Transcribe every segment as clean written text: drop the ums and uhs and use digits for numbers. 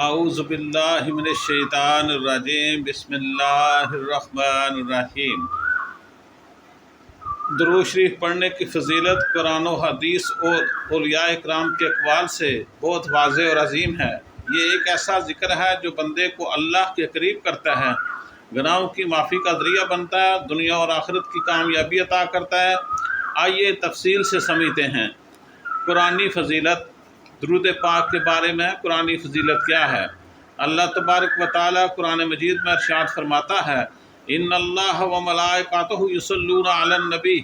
اعوذ باللہ من الشیطان الرجیم بسم اللہ الرحمن الرحیم۔ درود شریف پڑھنے کی فضیلت قرآن و حدیث اور اولیاء اکرام کے اقوال سے بہت واضح اور عظیم ہے۔ یہ ایک ایسا ذکر ہے جو بندے کو اللہ کے قریب کرتا ہے، گناہوں کی معافی کا ذریعہ بنتا ہے، دنیا اور آخرت کی کامیابی عطا کرتا ہے۔ آئیے تفصیل سے سمجھتے ہیں۔ قرآنی فضیلت۔ درود پاک کے بارے میں قرآنی فضیلت کیا ہے؟ اللہ تبارک و تعالیٰ قرآن مجید میں ارشاد فرماتا ہے، ان اللہ و ملائکتہ یصلون علی النبی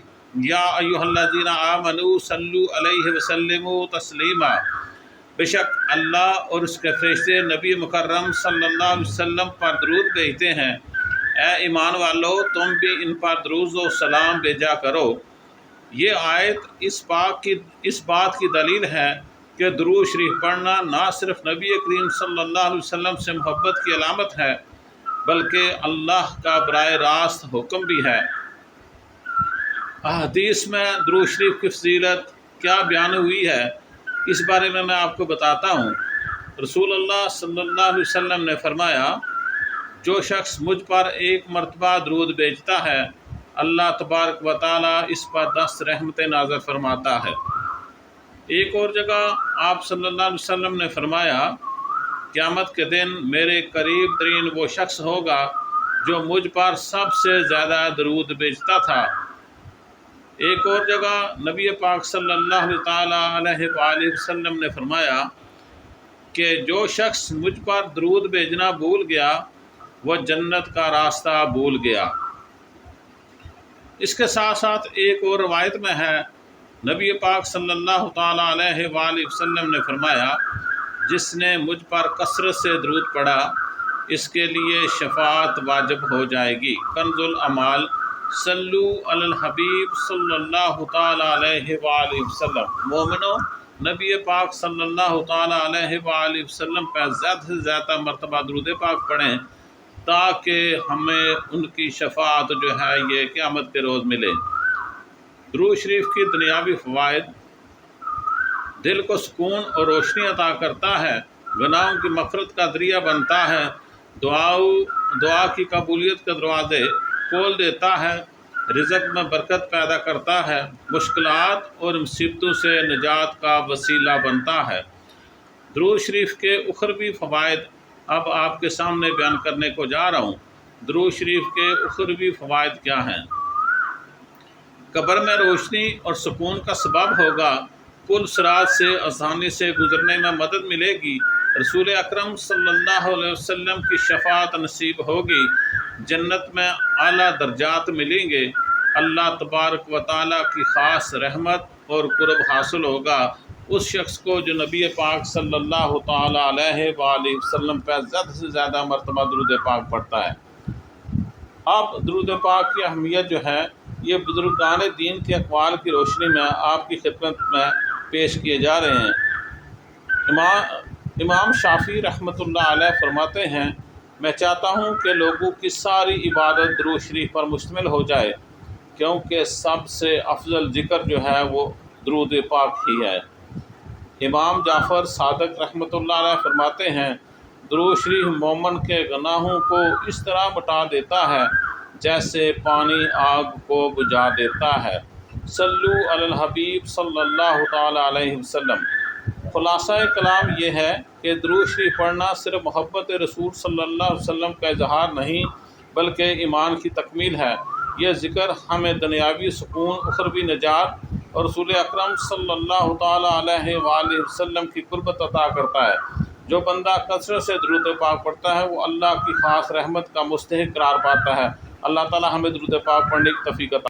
یا ایھا الذین آمنوا صلوا علیہ وسلموا تسلیما۔ بے شک اللہ اور اس کے فرشتے نبی مکرم صلی اللہ علیہ وسلم پر درود بھیجتے ہیں۔ اے ایمان والو، تم بھی ان پر درود و سلام بھیجا کرو۔ یہ آیت اس بات کی دلیل ہے کہ درود شریف پڑھنا نہ صرف نبی کریم صلی اللہ علیہ وسلم سے محبت کی علامت ہے بلکہ اللہ کا براہ راست حکم بھی ہے۔ احادیث میں درود شریف کی فضیلت کیا بیان ہوئی ہے، اس بارے میں آپ کو بتاتا ہوں۔ رسول اللہ صلی اللہ علیہ وسلم نے فرمایا، جو شخص مجھ پر ایک مرتبہ درود بھیجتا ہے، اللہ تبارک و تعالیٰ اس پر 10 رحمتیں نازل فرماتا ہے۔ ایک اور جگہ آپ صلی اللہ علیہ وسلم نے فرمایا، قیامت کے دن میرے قریب ترین وہ شخص ہوگا جو مجھ پر سب سے زیادہ درود بھیجتا تھا۔ ایک اور جگہ نبی پاک صلی اللہ علیہ وآلہ وسلم نے فرمایا کہ جو شخص مجھ پر درود بھیجنا بھول گیا وہ جنت کا راستہ بھول گیا۔ اس کے ساتھ ساتھ ایک اور روایت میں ہے، نبی پاک صلی اللہ علیہ وآلہ وسلم نے فرمایا، جس نے مجھ پر کثرت سے درود پڑھا اس کے لیے شفاعت واجب ہو جائے گی۔ کنز الاعمال۔ صلو علی الحبیب صلی اللہ علیہ وآلہ وسلم۔ مومنو، نبی پاک صلی اللہ علیہ وآلہ وسلم پر زیادہ سے زیادہ مرتبہ درود پاک پڑھیں تاکہ ہمیں ان کی شفاعت جو ہے یہ قیامت کے روز ملے۔ درود شریف کی دنیاوی فوائد۔ دل کو سکون اور روشنی عطا کرتا ہے، گناہوں کی مغفرت کا ذریعہ بنتا ہے، دعا کی قبولیت کے دروازے کھول دیتا ہے، رزق میں برکت پیدا کرتا ہے، مشکلات اور مصیبتوں سے نجات کا وسیلہ بنتا ہے۔ درود شریف کے اخروی فوائد اب آپ کے سامنے بیان کرنے کو جا رہا ہوں۔ درود شریف کے اخروی فوائد کیا ہیں؟ قبر میں روشنی اور سکون کا سبب ہوگا، پل صراط سے آسانی سے گزرنے میں مدد ملے گی، رسول اکرم صلی اللہ علیہ وسلم کی شفاعت نصیب ہوگی، جنت میں اعلیٰ درجات ملیں گے، اللہ تبارک و تعالیٰ کی خاص رحمت اور قرب حاصل ہوگا اس شخص کو جو نبی پاک صلی اللہ علیہ وآلہ وسلم پر زیادہ سے زیادہ مرتبہ درود پاک پڑھتا ہے۔ اب درود پاک کی اہمیت جو ہے یہ بزرگان دین کے اقوال کی روشنی میں آپ کی خدمت میں پیش کیے جا رہے ہیں۔ امام شافعی رحمۃ اللہ علیہ فرماتے ہیں، میں چاہتا ہوں کہ لوگوں کی ساری عبادت درود شریف پر مشتمل ہو جائے کیونکہ سب سے افضل ذکر جو ہے وہ درود پاک ہی ہے۔ امام جعفر صادق رحمۃ اللہ علیہ فرماتے ہیں، درود شریف مومن کے گناہوں کو اس طرح مٹا دیتا ہے جیسے پانی آگ کو بجھا دیتا ہے۔ صلو علی الحبیب صلی اللہ علیہ وسلم۔ خلاصہ کلام یہ ہے کہ درود شریف پڑھنا صرف محبت رسول صلی اللہ علیہ وسلم کا اظہار نہیں بلکہ ایمان کی تکمیل ہے۔ یہ ذکر ہمیں دنیاوی سکون، اخروی نجات اور رسول اکرم صلی اللہ علیہ وآلہ وسلم کی قربت عطا کرتا ہے۔ جو بندہ کثرت سے درود پاک پڑھتا ہے وہ اللہ کی خاص رحمت کا مستحق قرار پاتا ہے۔ اللہ تعالی ہمیں درود پاک پڑھنے کی توفیق عطا